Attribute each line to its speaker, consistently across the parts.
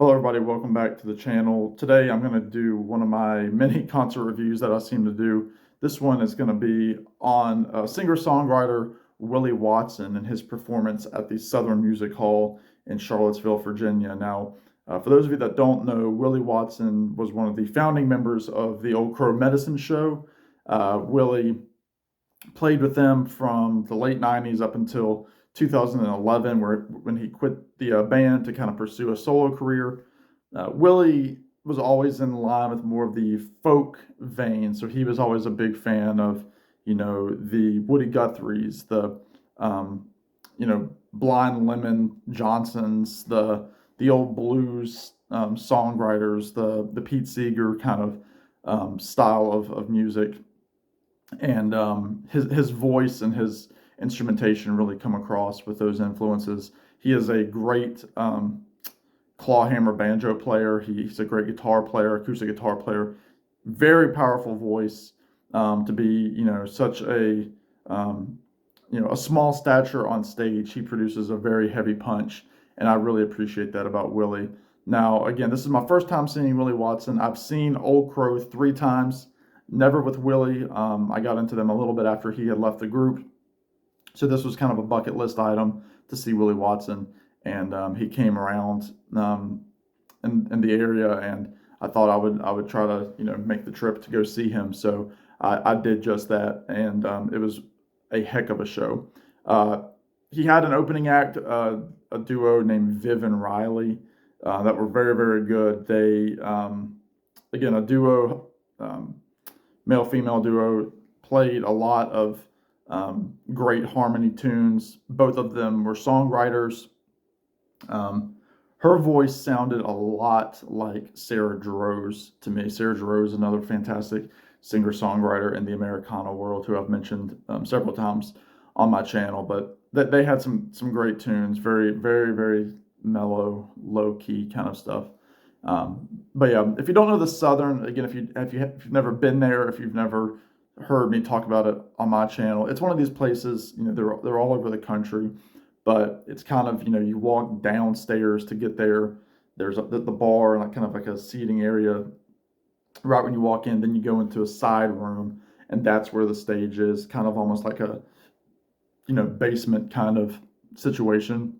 Speaker 1: Hello, everybody. Welcome back to the channel. Today, I'm going to do one of my many concert reviews that I seem to do. This one is going to be on singer-songwriter Willie Watson and his performance at the Southern Music Hall in Charlottesville, Virginia. Now, for those of you that don't know, Willie Watson was one of the founding members of the Old Crow Medicine Show. Willie played with them from the late 90s up until 2011, when he quit the band to kind of pursue a solo career. Willie was always in line with more of the folk vein, so he was always a big fan of, the Woody Guthries, the, Blind Lemon Johnsons, the old blues songwriters, the Pete Seeger kind of style of music, and his voice and his instrumentation really come across with those influences. He is a great clawhammer banjo player. He's a great guitar player, acoustic guitar player, very powerful voice. To be such a small stature on stage, he produces a very heavy punch, and I really appreciate that about Willie. Now, again, this is my first time seeing Willie Watson. I've seen Old Crow 3 times, never with Willie. I got into them a little bit after he had left the group, so this was kind of a bucket list item to see Willie Watson, and he came around in the area, and I thought I would try to make the trip to go see him. So I did just that, and it was a heck of a show. He had an opening act, a duo named Viv and Riley, that were very, very good. They, again, a duo, male-female duo, played a lot of great harmony tunes. Both of them were songwriters. Her voice sounded a lot like Sarah Jarosz to me. Sarah Jarosz is another fantastic singer-songwriter in the Americana world who I've mentioned several times on my channel. But they had some great tunes, very, very, very mellow, low-key kind of stuff. But yeah, if you don't know the Southern, again, if you've never been there, if you've never heard me talk about it on my channel, it's one of these places. They're all over the country, but it's kind of, you walk downstairs to get there. There's the bar and kind of like a seating area right when you walk in. Then you go into a side room, and that's where the stage is, kind of almost like a basement kind of situation.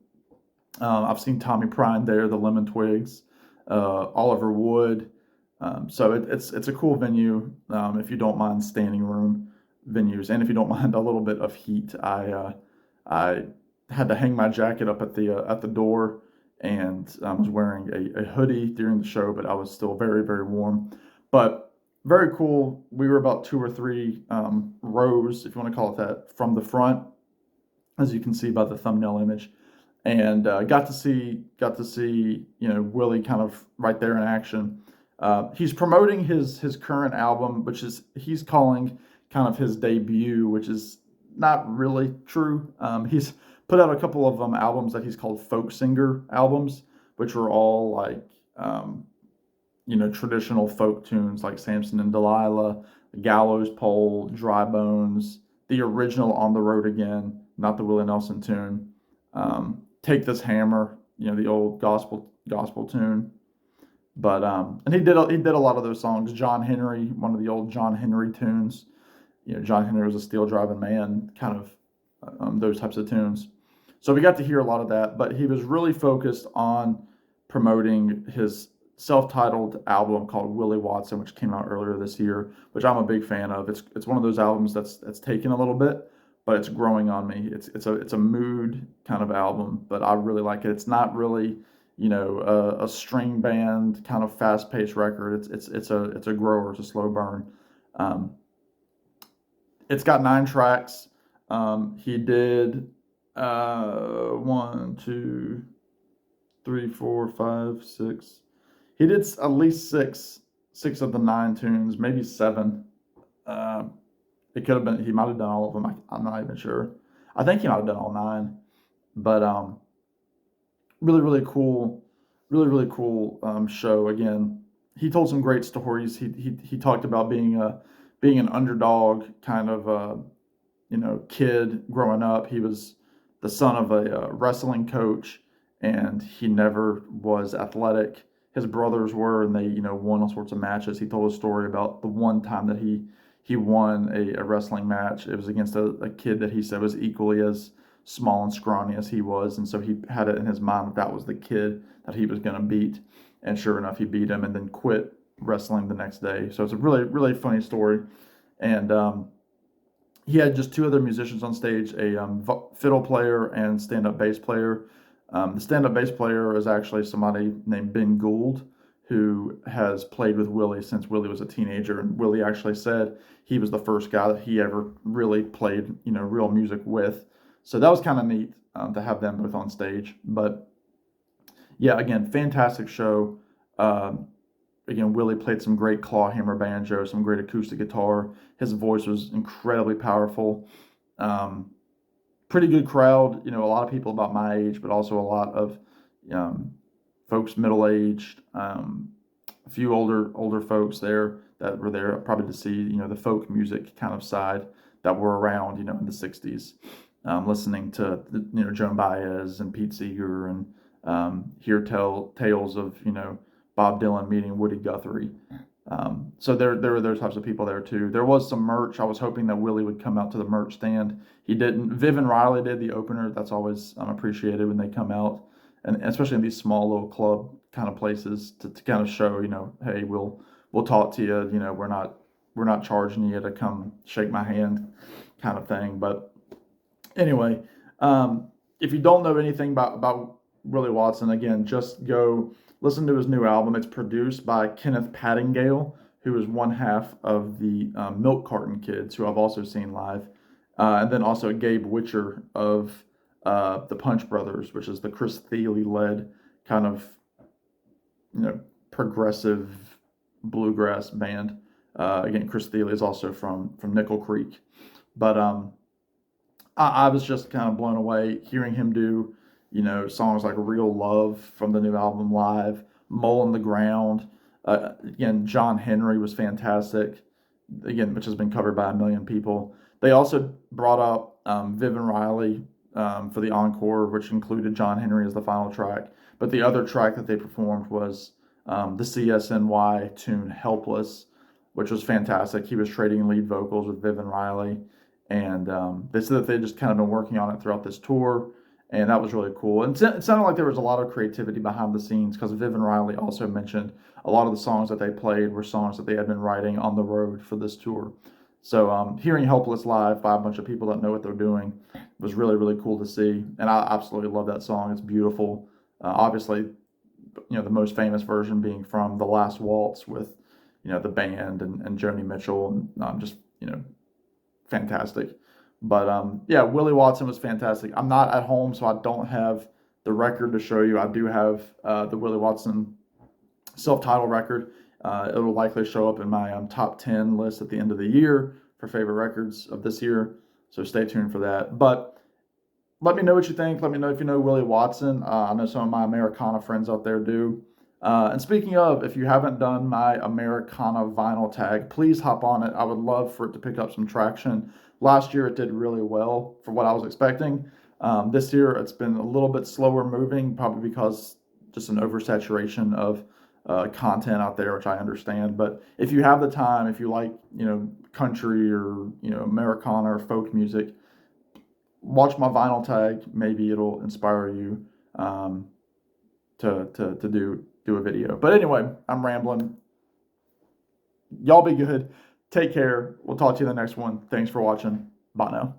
Speaker 1: I've seen Tommy Prine there, the Lemon Twigs, Oliver Wood. So it's a cool venue if you don't mind standing room venues, and if you don't mind a little bit of heat. I had to hang my jacket up at the door, and I was wearing a hoodie during the show, but I was still very, very warm. But very cool. We were about 2 or 3 rows, if you want to call it that, from the front, as you can see by the thumbnail image, and got to see Willie kind of right there in action. He's promoting his current album, which is he's calling kind of his debut, which is not really true. He's put out a couple of albums that he's called folk singer albums, which were all like traditional folk tunes like Samson and Delilah, The Gallows Pole, Dry Bones, the original On the Road Again, not the Willie Nelson tune. Take This Hammer, the old gospel tune. But and he did a lot of those songs. John Henry, one of the old John Henry tunes. John Henry was a steel driving man, kind of those types of tunes. So we got to hear a lot of that. But he was really focused on promoting his self-titled album called Willie Watson, which came out earlier this year, which I'm a big fan of. It's one of those albums that's taken a little bit, but it's growing on me. It's a mood kind of album, but I really like it. It's not really a string band kind of fast-paced record. It's a grower. It's a slow burn. It's got 9 tracks. He did 1, 2, 3, 4, 5, 6. He did at least six of the 9 tunes, maybe 7. It could have been, he might have done all of them. I'm not even sure. I think he might have done all 9. But really, really cool, really cool show. Again, he told some great stories. He talked about being an underdog kind of kid growing up. He was the son of a wrestling coach, and he never was athletic. his brothers were, and they, won all sorts of matches. He told a story about the one time that he won a wrestling match. It was against a kid that he said was equally as small and scrawny as he was, and so he had it in his mind that that was the kid that he was going to beat, and sure enough, he beat him and then quit wrestling the next day. So it's a really, really funny story. And he had just two other musicians on stage, a fiddle player and stand-up bass player. The stand-up bass player is actually somebody named Ben Gould, who has played with Willie since Willie was a teenager. And Willie actually said he was the first guy that he ever really played, real music with. So that was kind of neat to have them both on stage. But yeah, again, fantastic show. Again, Willie played some great clawhammer banjo, some great acoustic guitar. His voice was incredibly powerful. Pretty good crowd. A lot of people about my age, but also a lot of folks middle-aged. A few older folks there that were there probably to see the folk music kind of side that were around in the '60s, listening to Joan Baez and Pete Seeger and hear tales of Bob Dylan meeting Woody Guthrie. So there were those types of people there too. There was some merch. I was hoping that Willie would come out to the merch stand. He didn't. Viv and Riley did the opener. That's always appreciated when they come out, and especially in these small little club kind of places to kind of show, hey, we'll talk to you. We're not charging you to come shake my hand, kind of thing. But anyway, if you don't know anything about Willie Watson, again, just go listen to his new album. It's produced by Kenneth Pattingale, who is one half of the Milk Carton Kids, who I've also seen live. And then also Gabe Witcher of the Punch Brothers, which is the Chris Thile-led kind of, progressive bluegrass band. Again, Chris Thile is also from Nickel Creek. But I was just kind of blown away hearing him do songs like Real Love from the new album live, Mole in the Ground. Again, John Henry was fantastic, again, which has been covered by a million people. They also brought up Viv and Riley for the encore, which included John Henry as the final track. But the other track that they performed was the CSNY tune Helpless, which was fantastic. He was trading lead vocals with Viv and Riley. And they said that they just kind of been working on it throughout this tour. And that was really cool. And it sounded like there was a lot of creativity behind the scenes, because Viv and Riley also mentioned a lot of the songs that they played were songs that they had been writing on the road for this tour. So hearing Helpless live by a bunch of people that know what they're doing was really, really cool to see. And I absolutely love that song. It's beautiful. Obviously, the most famous version being from The Last Waltz with, the band and Joni Mitchell, and just, fantastic. But yeah, Willie Watson was fantastic. I'm not at home, so I don't have the record to show you. I do have the Willie Watson self-titled record. It'll likely show up in my top 10 list at the end of the year for favorite records of this year. So stay tuned for that. But let me know what you think. Let me know if you know Willie Watson. I know some of my Americana friends out there do. And speaking of, if you haven't done my Americana vinyl tag, please hop on it. I would love for it to pick up some traction. Last year, it did really well for what I was expecting. This year, it's been a little bit slower moving, probably because just an oversaturation of content out there, which I understand. But if you have the time, if you like, country or, Americana or folk music, watch my vinyl tag. Maybe it'll inspire you to do a video. But anyway, I'm rambling. Y'all be good. Take care. We'll talk to you in the next one. Thanks for watching. Bye now.